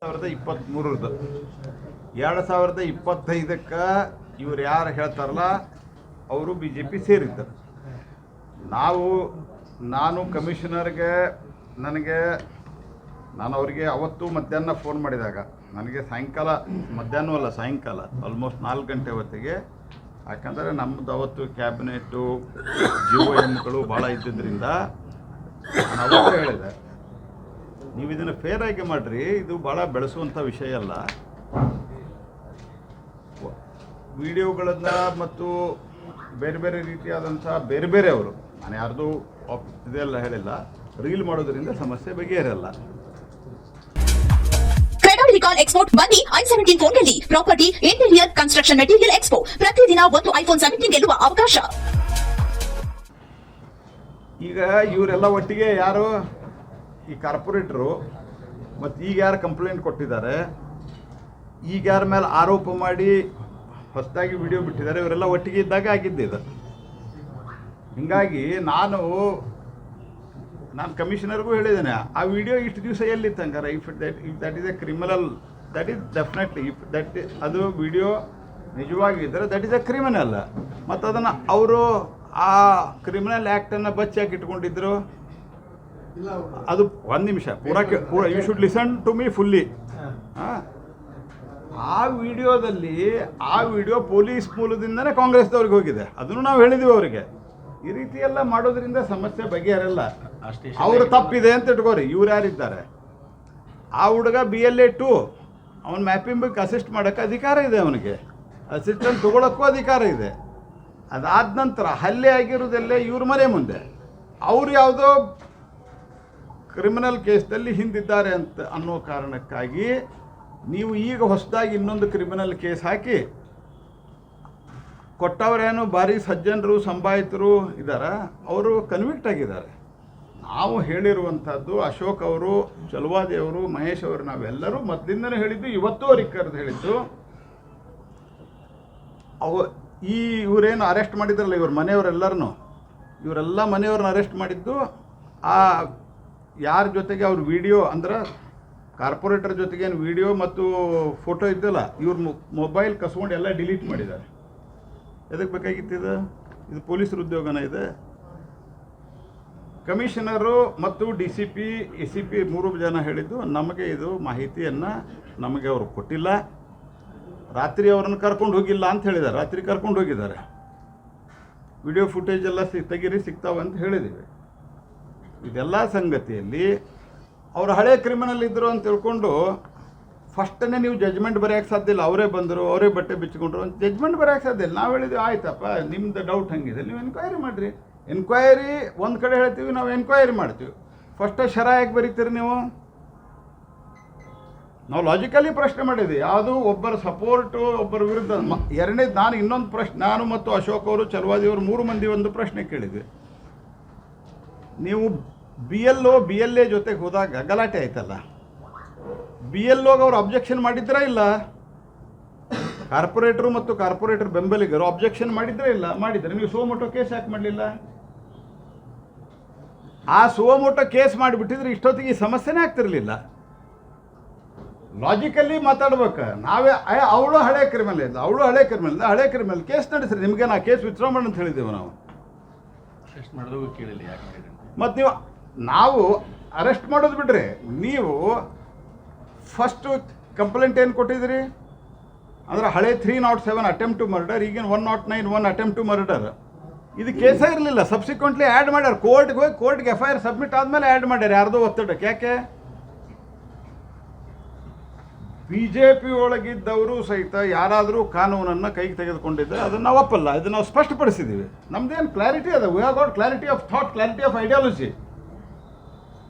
2023 2025ಕ್ಕೆ ಇವ್ರು ಯಾರು ಹೇಳ್ತಾರಲ್ಲ ಅವರು BJP ಸೇರಿದ್ದರು. ನಾನು ಕಮಿಷನರ್ಗೆ ನಾನು ಅವರಿಗೆ ಅವತ್ತು ಮಧ್ಯಾಹ್ನ ಫೋನ್ ಮಾಡಿದಾಗ ನನಗೆ ಸಾಯಂಕಾಲ ಆಲ್ಮೋಸ್ಟ್ 4 ಗಂಟೆ ಹೊತ್ತಿಗೆ, ಯಾಕಂದರೆ ನಮ್ಮದು ಅವತ್ತು ಕ್ಯಾಬಿನೆಟ್ಟು GOMಗಳು ಭಾಳ ಇದ್ದಿದ್ದರಿಂದ ನಾನು ಅವತ್ತೇ ಹೇಳಿದೆ, ನೀವು ಇದನ್ನು ಫೇರ್ ಆಗಿ ಮಾಡಿರಿ, ಇದು ಭಾಳ ಬೆಳೆಸುವಂಥ ವಿಷಯ ಅಲ್ಲ. ವಿಡಿಯೋಗಳನ್ನು ಮತ್ತು ಬೇರೆ ಬೇರೆ ರೀತಿಯಾದಂಥ ಬೇರೆ ಅವರು, ನಾನು ಯಾರ್ದು ಇದೆಲ್ಲ ಹೇಳಿಲ್ಲ, ರೀಲ್ ಮಾಡೋದ್ರಿಂದ ಸಮಸ್ಯೆ ಬಗೆಹರಲ್ಲ. ಕ್ರೆಡಾಲಿಕಾನ್ ಎಕ್ಸ್ಪೋರ್ಟ್ ಬನ್ನಿ i17 ಫೋನ್ ನಲ್ಲಿ property interior construction material expo ಪ್ರತಿದಿನ ಒಂದು iPhone 17 ಗೆಲ್ಲುವ ಅವಕಾಶ. ಈಗ ಇವರೆಲ್ಲ ಒಟ್ಟಿಗೆ ಯಾರು ಈ ಕಾರ್ಪೊರೇಟರು ಮತ್ತು ಈಗ ಯಾರು ಕಂಪ್ಲೇಂಟ್ ಕೊಟ್ಟಿದ್ದಾರೆ, ಈಗ ಯಾರ ಮೇಲೆ ಆರೋಪ ಮಾಡಿ ಹೊಸದಾಗಿ ವಿಡಿಯೋ ಬಿಟ್ಟಿದ್ದಾರೆ, ಇವರೆಲ್ಲ ಒಟ್ಟಿಗೆ ಇದ್ದಾಗ ಆಗಿದ್ದಿದೆ. ಹೀಗಾಗಿ ನಾನು ಕಮಿಷನರ್ಗೂ ಹೇಳಿದ್ದೇನೆ, ಆ ವಿಡಿಯೋ ಇಷ್ಟು ದಿವಸ ಎಲ್ಲಿತ್ತು ಹಂಗಾರೆ? If that is A criminal, that is definitely, ಅದು ವಿಡಿಯೋ ನಿಜವಾಗಿದ್ದರೆ ದಟ್ ಈಸ್ ಎ ಕ್ರಿಮಿನಲ್. ಮತ್ತು ಅದನ್ನು ಅವರು ಆ ಕ್ರಿಮಿನಲ್ ಆ್ಯಕ್ಟನ್ನು ಬಚ್ಚಾಕಿ ಇಟ್ಕೊಂಡಿದ್ರು. ಅದು ಒಂದು ನಿಮಿಷ ಪೂರ you should listen to me fully. ಆ ವಿಡಿಯೋ ಪೊಲೀಸ್ ಮೂಲದಿಂದನೇ ಕಾಂಗ್ರೆಸ್ದವ್ರಿಗೆ ಹೋಗಿದೆ. ಅದನ್ನು ನಾವು ಹೇಳಿದ್ದೀವಿ ಅವರಿಗೆ, ಈ ರೀತಿ ಎಲ್ಲ ಮಾಡೋದ್ರಿಂದ ಸಮಸ್ಯೆ ಬಗೆಹರಲ್ಲ. ಅವರು ತಪ್ಪಿದೆ ಅಂತ ಇಟ್ಕೋರಿ. ಇವ್ರು ಯಾರಿದ್ದಾರೆ, ಆ ಹುಡುಗ BLA 2 ಅವನ ಮ್ಯಾಪಿಂಗ್ ಅಸಿಸ್ಟ್ ಮಾಡೋಕ್ಕೆ ಅಧಿಕಾರ ಇದೆ, ಅವನಿಗೆ ಅಸಿಸ್ಟೆಂಟ್ ತೊಗೊಳಕ್ಕೂ ಅಧಿಕಾರ ಇದೆ. ಅದಾದ ನಂತರ ಹಲ್ಲೆ ಆಗಿರೋದೆಲ್ಲ ಇವ್ರ ಮನೆ ಮುಂದೆ, ಅವರು ಯಾವುದೋ ಕ್ರಿಮಿನಲ್ ಕೇಸ್ದಲ್ಲಿ ಹಿಂದಿದ್ದಾರೆ ಅಂತ ಅನ್ನೋ ಕಾರಣಕ್ಕಾಗಿ ನೀವು ಈಗ ಹೊಸದಾಗಿ ಇನ್ನೊಂದು ಕ್ರಿಮಿನಲ್ ಕೇಸ್ ಹಾಕಿ ಕೊಟ್ಟವರೇನು ಭಾರಿ ಸಜ್ಜನರು ಸಂಭಾಯಿತರು ಇದ್ದಾರೆ, ಅವರು ಕನ್ವಿಕ್ಟ್ ಆಗಿದ್ದಾರೆ. ನಾವು ಹೇಳಿರುವಂಥದ್ದು ಅಶೋಕ್ ಅವರು, ಚಲವಾದಿ ಅವರು, ಮಹೇಶ್ ಅವರು, ನಾವೆಲ್ಲರೂ ಮೊದಲಿಂದನೇ ಹೇಳಿದ್ದು, ಇವತ್ತು ಅವ್ರಿಗೆ ಕರೆದು ಹೇಳಿದ್ದು, ಇವರೇನು ಅರೆಸ್ಟ್ ಮಾಡಿದ್ರಲ್ಲ ಇವ್ರ ಮನೆಯವರೆಲ್ಲರನ್ನು, ಇವರೆಲ್ಲ ಮನೆಯವ್ರನ್ನ ಅರೆಸ್ಟ್ ಮಾಡಿದ್ದು ಆ ಯಾರ ಜೊತೆಗೆ ಅವ್ರ ವಿಡಿಯೋ ಅಂದ್ರೆ ಕಾರ್ಪೊರೇಟರ್ ಜೊತೆಗೇನು ವಿಡಿಯೋ ಮತ್ತು ಫೋಟೋ ಇದ್ದಲ್ಲ, ಇವ್ರ ಮೊಬೈಲ್ ಕಸ್ಕೊಂಡು ಎಲ್ಲ ಡಿಲೀಟ್ ಮಾಡಿದ್ದಾರೆ. ಎದಕ್ಕೆ ಬೇಕಾಗಿತ್ತು ಇದು ಪೊಲೀಸರ ಉದ್ಯೋಗನ ಇದೆ? ಕಮಿಷನರು ಮತ್ತು DCP ACP 3 ಜನ ಹೇಳಿದ್ದು, ನಮಗೆ ಇದು ಮಾಹಿತಿಯನ್ನು ನಮಗೆ ಅವರು ಕೊಟ್ಟಿಲ್ಲ, ರಾತ್ರಿ ಅವರನ್ನು ಕರ್ಕೊಂಡು ಹೋಗಿಲ್ಲ ಅಂತ ಹೇಳಿದ್ದಾರೆ. ರಾತ್ರಿ ಕರ್ಕೊಂಡು ಹೋಗಿದ್ದಾರೆ, ವಿಡಿಯೋ ಫುಟೇಜ್ ಎಲ್ಲ ತೆಗೀರಿ, ಸಿಗ್ತಾವೆ ಅಂತ ಹೇಳಿದ್ದೀವಿ. ಇದೆಲ್ಲ ಸಂಗತಿಯಲ್ಲಿ ಅವರು ಹಳೆ ಕ್ರಿಮಿನಲ್ ಇದ್ದರು ಅಂತ ತಿಳ್ಕೊಂಡು ಫಸ್ಟನ್ನೇ ನೀವು ಜಜ್ಮೆಂಟ್ ಬರೆಯೋಕ್ಕೆ ಸಾಧ್ಯ ಇಲ್ಲ. ಅವರೇ ಬಂದರು, ಅವರೇ ಬಟ್ಟೆ ಬಿಚ್ಚಿಕೊಂಡ್ರು ಅಂತ ಜಜ್ಮೆಂಟ್ ಬರೆಯೋಕ್ಕೆ ಸಾಧ್ಯ ಇಲ್ಲ. ನಾವು ಹೇಳಿದ್ವಿ, ಆಯ್ತಪ್ಪ ನಿಮ್ದು ಡೌಟ್ ಹಂಗಿದೆ, ನೀವು ಎನ್ಕ್ವೈರಿ ಮಾಡಿರಿ. ಎನ್ಕ್ವೈರಿ ಒಂದು ಕಡೆ ಹೇಳ್ತೀವಿ, ನಾವು ಎನ್ಕ್ವೈರಿ ಮಾಡ್ತೀವಿ. ಫಸ್ಟೇ ಶರ ಯಾಕೆ ಬರೀತೀರಿ ನೀವು? ನಾವು ಲಾಜಿಕಲಿ ಪ್ರಶ್ನೆ ಮಾಡಿದ್ವಿ, ಯಾವುದು ಒಬ್ಬರ ಸಪೋರ್ಟು ಒಬ್ಬರ ವಿರುದ್ಧ. ಎರಡನೇದು ನಾನು ಇನ್ನೊಂದು ಪ್ರಶ್ನೆ, ನಾನು ಮತ್ತು ಅಶೋಕ್ ಅವರು, ಚಲವಾದಿಯವರು 3 ಮಂದಿ ಒಂದು ಪ್ರಶ್ನೆ ಕೇಳಿದ್ವಿ. ನೀವು BLA ಜೊತೆಗೆ ಹೋದಾಗ ಗಲಾಟೆ ಆಯ್ತಲ್ಲ, BLOಗೆ ಅವರು ಅಬ್ಜೆಕ್ಷನ್ ಮಾಡಿದ್ರಾ ಇಲ್ಲ? ಕಾರ್ಪೊರೇಟರು ಮತ್ತು ಕಾರ್ಪೊರೇಟರ್ ಬೆಂಬಲಿಗರು ಅಬ್ಜೆಕ್ಷನ್ ಮಾಡಿದ್ರಾ ಇಲ್ಲ? ಮಾಡಿದ್ರೆ ನೀವು ಸುವಮೋಟೋ ಕೇಸ್ ಯಾಕೆ ಮಾಡಲಿಲ್ಲ? ಆ ಸುವಮೋಟೋ ಕೇಸ್ ಮಾಡಿಬಿಟ್ಟಿದ್ರೆ ಇಷ್ಟೊತ್ತಿಗೆ ಈ ಸಮಸ್ಯೆನೇ ಆಗ್ತಿರಲಿಲ್ಲ. ಲಾಜಿಕಲಿ ಮಾತಾಡ್ಬೇಕು. ನಾವೇ ಅವಳು ಹಳೆ ಕ್ರಿಮಿನಲ್ ಕೇಸ್ ನಡೆಸ್ರಿ, ನಿಮಗೆ ನಾ ಕೇಸ್ ವಿತ್ಡ್ರಾ ಮಾಡಿ ಅಂತ ಹೇಳಿದ್ದೇವೆ ನಾವು. ಮತ್ತು ನಾವು ಅರೆಸ್ಟ್ ಮಾಡೋದು ಬಿಡ್ರಿ, ನೀವು ಫಸ್ಟು ಕಂಪ್ಲೇಂಟ್ ಏನು ಕೊಟ್ಟಿದ್ದೀರಿ ಅಂದರೆ ಹಳೆ 307 ಅಟೆಂಪ್ಟ್ ಟು ಮರ್ಡರ್, ಈಗಿನ 109 1 ಅಟೆಂಪ್ಟ್ ಟು ಮರ್ಡರ್. ಇದು ಕೇಸೇ ಇರಲಿಲ್ಲ, ಸಬ್ಸಿಕ್ವೆಂಟ್ಲಿ ಆ್ಯಡ್ ಮಾಡ್ಯಾರ. ಕೋರ್ಟ್ಗೆ ಹೋಗಿ ಕೋರ್ಟ್ಗೆ FIR ಸಬ್ಮಿಟ್ ಆದಮೇಲೆ ಆ್ಯಡ್ ಮಾಡ್ಯಾರ, ಯಾರ್ದೋ ಒತ್ತಡಕ್ಕೆ. ಯಾಕೆ? BJP ಒಳಗಿದ್ದವರು ಸಹಿತ ಯಾರಾದರೂ ಕಾನೂನನ್ನು ಕೈಗೆ ತೆಗೆದುಕೊಂಡಿದ್ದರೆ ಅದನ್ನು ನಾವು ಒಪ್ಪಲ್ಲ. ಇದನ್ನು ನಾವು ಸ್ಪಷ್ಟಪಡಿಸಿದ್ದೀವಿ. ನಮ್ಮದೇನು ಕ್ಲಾರಿಟಿ ಅದ, we have got clarity of thought, clarity of ideology.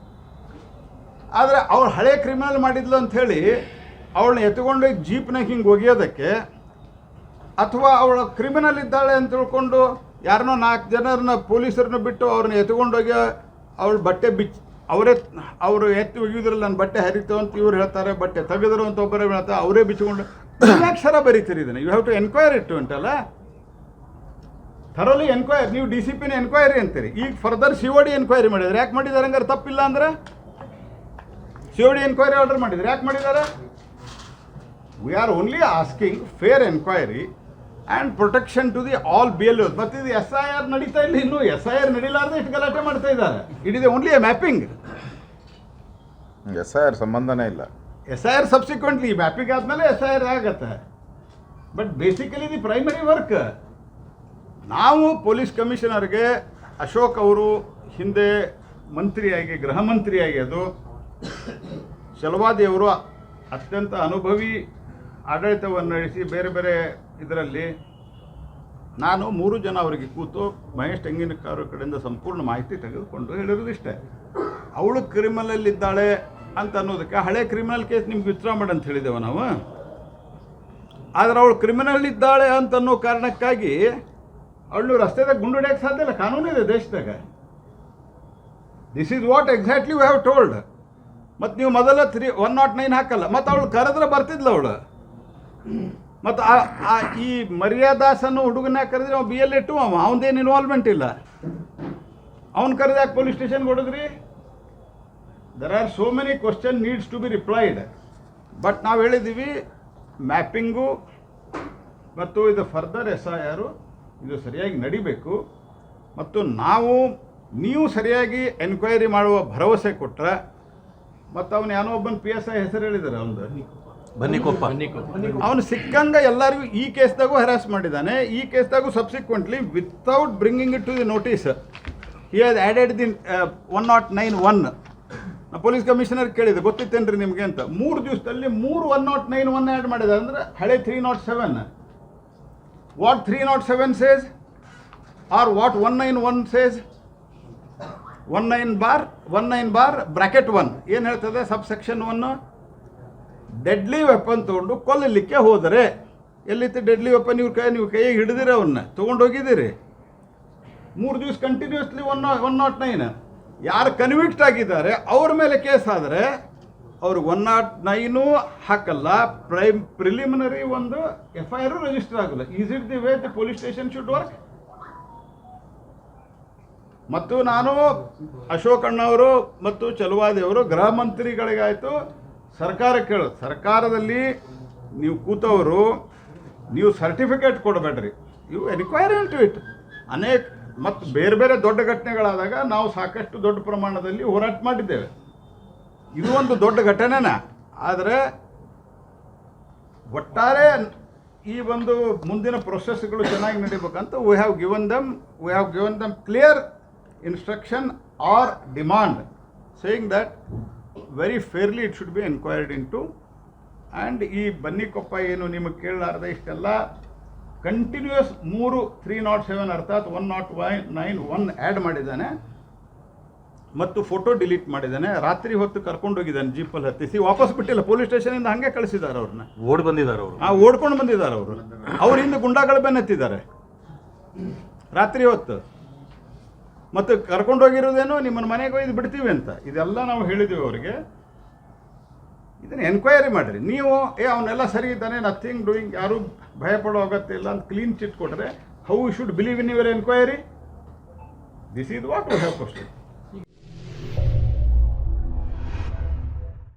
ಆದರೆ ಅವಳು ಹಳೆ ಕ್ರಿಮಿನಲ್ ಮಾಡಿದ್ಲು ಅಂಥೇಳಿ ಅವಳನ್ನ ಎತ್ಕೊಂಡು ಜೀಪ್ನಾಗ ಹಿಂಗೆ ಒಗೆಯೋದಕ್ಕೆ, ಅಥವಾ ಅವಳ ಕ್ರಿಮಿನಲ್ ಇದ್ದಾಳೆ ಅಂತ ತಿಳ್ಕೊಂಡು ಯಾರನ್ನೋ 4 ಜನರನ್ನ ಪೊಲೀಸರನ್ನ ಬಿಟ್ಟು ಅವ್ರನ್ನ ಎತ್ಕೊಂಡೋಗಿ ಅವಳು ಬಟ್ಟೆ ಅವರು ಎತ್ತಿ ಒಗೆಯೋದ್ರಲ್ಲಿ ನನ್ನ ಬಟ್ಟೆ ಹರಿತು ಅಂತ ಇವ್ರು ಹೇಳ್ತಾರೆ, ಬಟ್ಟೆ ತೆಗೆದ್ರು ಅಂತ ಒಬ್ಬರೇ ಹೇಳ್ತಾರೆ, ಅವರೇ ಬಿಚ್ಕೊಂಡು ಅಕ್ಷರ ಬರೀತೀರಿ. ಇದನ್ನು ಯು ಹ್ಯಾವ್ ಟು ಎನ್ಕ್ವೈರಿ ಇಟ್ಟು ಅಂತಲ್ಲ, ಥರೋಲಿ ಎನ್ಕ್ವೈರಿ. ನೀವು DCPನ ಎನ್ಕ್ವೈರಿ ಅಂತೀರಿ, ಈಗ ಫರ್ದರ್ COD ಎನ್ಕ್ವೈರಿ ಮಾಡಿದ್ರೆ ಯಾಕೆ ಮಾಡಿದ್ದಾರೆ? ಹಂಗಾರೆ ತಪ್ಪಿಲ್ಲ ಅಂದರೆ COD ಎನ್ಕ್ವೈರಿ ಆರ್ಡರ್ ಮಾಡಿದ್ರು, ಯಾಕೆ ಮಾಡಿದ್ದಾರೆ? We are only asking fair enquiry and protection to the all B L Os. ಮತ್ತು ಇದು SIR ನಡೀತಾ ಇಲ್ಲ, ಇನ್ನೂ SIR ನಡೀಲಾರ್ದೆ ಇಷ್ಟು ಗಲಾಟೆ ಮಾಡ್ತಾ ಇದ್ದಾರೆ. It is only A mapping. SIR ಸಂಬಂಧನೇ ಇಲ್ಲ. SIR ಸಬ್ಸಿಕ್ವೆಂಟ್ಲಿ ಮ್ಯಾಪಿಂಗ್ ಆದಮೇಲೆ SIR ಆಗತ್ತೆ. But basically the primary work. ನಾವು ಪೊಲೀಸ್ ಕಮಿಷನರ್ಗೆ ಅಶೋಕ್ ಅವರು ಹಿಂದೆ ಮಂತ್ರಿಯಾಗಿ ಗೃಹ ಮಂತ್ರಿಯಾಗಿ ಅದು ಚಲವಾದಿಯವರು ಅತ್ಯಂತ ಅನುಭವಿ ಆಡಳಿತವನ್ನು ನಡೆಸಿ ಬೇರೆ ಬೇರೆ ಇದರಲ್ಲಿ ನಾನು 3 ಜನ ಅವರಿಗೆ ಕೂತು ಮಹೇಶ್ ತೆಂಗಿನಕಾರು ಕಡೆಯಿಂದ ಸಂಪೂರ್ಣ ಮಾಹಿತಿ ತೆಗೆದುಕೊಂಡು ಹೇಳಿರೋದಿಷ್ಟೇ. ಅವಳು ಕ್ರಿಮಿನಲ್ಲಿದ್ದಾಳೆ ಅಂತ ಅನ್ನೋದಕ್ಕೆ ಹಳೆ ಕ್ರಿಮಿನಲ್ ಕೇಸ್ ನಿಮ್ಗೆ ವಿತ್ಡ್ರಾ ಮಾಡಿ ಅಂತ ಹೇಳಿದ್ದೇವೆ ನಾವು. ಆದರೆ ಅವಳು ಕ್ರಿಮಿನಲ್ ಇದ್ದಾಳೆ ಅಂತ ಅನ್ನೋ ಕಾರಣಕ್ಕಾಗಿ ಅವಳು ರಸ್ತೆದಾಗ ಗುಂಡು ಹೊಡೆಯಕ್ಕೆ ಸಾಧ್ಯ ಇಲ್ಲ. ಕಾನೂನಿದೆ ದೇಶದಾಗ. This is what exactly we have told. ಮತ್ತು ನೀವು ಮೊದಲ 109 ಹಾಕಲ್ಲ. ಮತ್ತು ಅವಳು ಕರೆದ್ರೆ ಬರ್ತಿದ್ಲ ಅವಳು. ಮತ್ತು ಈ ಮರ್ಯಾದಾಸ್ ಅನ್ನೋ ಹುಡುಗನ ಕರೆದ್ರೆ ಅವ್ನು BL2 ಅವನದೇನು ಇನ್ವಾಲ್ವ್ಮೆಂಟ್ ಇಲ್ಲ. ಅವ್ನು ಕರೆದು ಯಾಕೆ ಪೊಲೀಸ್ ಸ್ಟೇಷನ್ಗೆ ಹೊಡೆದ್ರಿ? There are so many question needs to be replied. But ನಾವು ಹೇಳಿದ್ದೀವಿ ಮ್ಯಾಪಿಂಗು ಮತ್ತು ಇದು ಫರ್ದರ್ SIR ಇದು ಸರಿಯಾಗಿ ನಡಿಬೇಕು. ಮತ್ತು ನೀವು ಸರಿಯಾಗಿ ಎನ್ಕ್ವೈರಿ ಮಾಡುವ ಭರವಸೆ ಕೊಟ್ಟರೆ, ಮತ್ತು ಅವನು ಏನೋ ಒಬ್ಬನ PSI ಹೆಸರು ಹೇಳಿದ್ದಾರೆ ಅವನು ಬನ್ನಿಕೊಪ್ಪ. ಅವನು ಸಿಕ್ಕಂಗ ಎಲ್ಲರಿಗೂ ಈ ಕೇಸ್ದಾಗೂ ಹರಾಸ್ ಮಾಡಿದ್ದಾನೆ. ಈ ಕೇಸ್ದಾಗೂ subsequently without bringing it to the notice he has added the 109(1). ನಾ ಪೊಲೀಸ್ ಕಮಿಷನರ್ ಕೇಳಿದೆ, ಗೊತ್ತಿತ್ತೇನ್ರಿ ನಿಮಗೆ ಅಂತ. 3 ದಿವಸದಲ್ಲಿ 3 109(1) ಆ್ಯಡ್ ಮಾಡಿದೆ. ಅಂದರೆ ಹಳೆ 307. What 307 says or what 191 says? 19 bar bracket 1 ಏನು ಹೇಳ್ತದೆ? ಸಬ್ಸೆಕ್ಷನ್ 1 ಡೆಡ್ಲಿ ವೆಪನ್ ತೊಗೊಂಡು ಕೊಲ್ಲಲಿಕ್ಕೆ ಹೋದರೆ, ಎಲ್ಲಿತ್ತು ಡೆಡ್ಲಿ ವೆಪನ್? ನೀವು ಕೈಯಾಗಿ ಹಿಡಿದಿರ ಅವನ್ನ ತೊಗೊಂಡು ಹೋಗಿದ್ದೀರಿ. 3 ದಿವಸ ಕಂಟಿನ್ಯೂಸ್ಲಿ 109. ಯಾರು ಕನ್ವಿಕ್ಟ್ ಆಗಿದ್ದಾರೆ ಅವ್ರ ಮೇಲೆ ಕೇಸ್ ಆದರೆ ಅವ್ರಿಗೆ 109 ಹಾಕಲ್ಲ. ಪ್ರಿಲಿಮಿನರಿ ಒಂದು FIR ರಿಜಿಸ್ಟರ್ ಆಗಲ್ಲ. Is it the way the police station should work? ಮತ್ತು ನಾನು ಅಶೋಕ್ ಅಣ್ಣವರು ಮತ್ತು ಚಲವಾದಿಯವರು ಗೃಹ ಮಂತ್ರಿಗಳಿಗಾಯಿತು ಸರ್ಕಾರಕ್ಕೆ ಹೇಳೋದು, ಸರ್ಕಾರದಲ್ಲಿ ನೀವು ಕೂತವರು ನೀವು ಸರ್ಟಿಫಿಕೇಟ್ ಕೊಡಬೇಡ್ರಿ, ಯು ಎನ್ಕ್ವೈರಿ ಇಂಟು ಇಟ್. ಮತ್ತು ಬೇರೆ ಬೇರೆ ದೊಡ್ಡ ಘಟನೆಗಳಾದಾಗ ನಾವು ಸಾಕಷ್ಟು ದೊಡ್ಡ ಪ್ರಮಾಣದಲ್ಲಿ ಹೋರಾಟ ಮಾಡಿದ್ದೇವೆ. ಇದು ಒಂದು ದೊಡ್ಡ ಘಟನೆನ. ಆದರೆ ಒಟ್ಟಾರೆ ಈ ಒಂದು ಮುಂದಿನ ಪ್ರೊಸೆಸ್ಗಳು ಚೆನ್ನಾಗಿ ನಡೀಬೇಕಂತ we have given them clear instruction or demand saying that very fairly it should be inquired into. and ಈ ಬನ್ನಿಕೊಪ್ಪ ಏನು ನಿಮಗೆ ಕೇಳಲಾರ್ದೆ ಇಷ್ಟೆಲ್ಲ ಕಂಟಿನ್ಯೂಸ್ 307 ಅರ್ಥಾತ್ 109(1) ಆ್ಯಡ್ ಮಾಡಿದ್ದಾನೆ ಮತ್ತು ಫೋಟೋ ಡಿಲೀಟ್ ಮಾಡಿದ್ದಾನೆ. ರಾತ್ರಿ ಹೊತ್ತು ಕರ್ಕೊಂಡೋಗಿದ್ದಾನೆ ಜೀಪಲ್ಲಿ ಹತ್ತಿಸಿ, ವಾಪಸ್ ಬಿಟ್ಟಿಲ್ಲ. ಪೊಲೀಸ್ ಸ್ಟೇಷನಿಂದ ಹಾಗೆ ಕಳಿಸಿದ್ದಾರೆ ಅವ್ರನ್ನ. ಓಡ್ಕೊಂಡು ಬಂದಿದ್ದಾರೆ ಅವರು. ಅವ್ರ ಹಿಂದೆ ಗುಂಡಾಗಳು ಬೆನ್ನತ್ತಿದ್ದಾರೆ ರಾತ್ರಿ ಹೊತ್ತು. ಮತ್ತು ಕರ್ಕೊಂಡೋಗಿರೋದೇನೋ ನಿಮ್ಮನ್ನ ಮನೆಗೆ ಒಯ್ದು ಬಿಡ್ತೀವಿ ಅಂತ. ಇದೆಲ್ಲ ನಾವು ಹೇಳಿದ್ದೀವಿ ಅವರಿಗೆ. ಇದನ್ನು ಎನ್ಕ್ವೈರಿ ಮಾಡಿರಿ ನೀವು. ಅವನ್ನೆಲ್ಲ ಸರಿ ಇದ್ದಾನೆ, ನಥಿಂಗ್ ಡೂಯಿಂಗ್, ಯಾರೂ ಭಯಪಡೋ ಅಗತ್ಯ ಇಲ್ಲ ಅಂತ ಕ್ಲೀನ್ ಚಿಟ್ ಕೊಟ್ಟರೆ how you should believe in your enquiry? This is what we have question.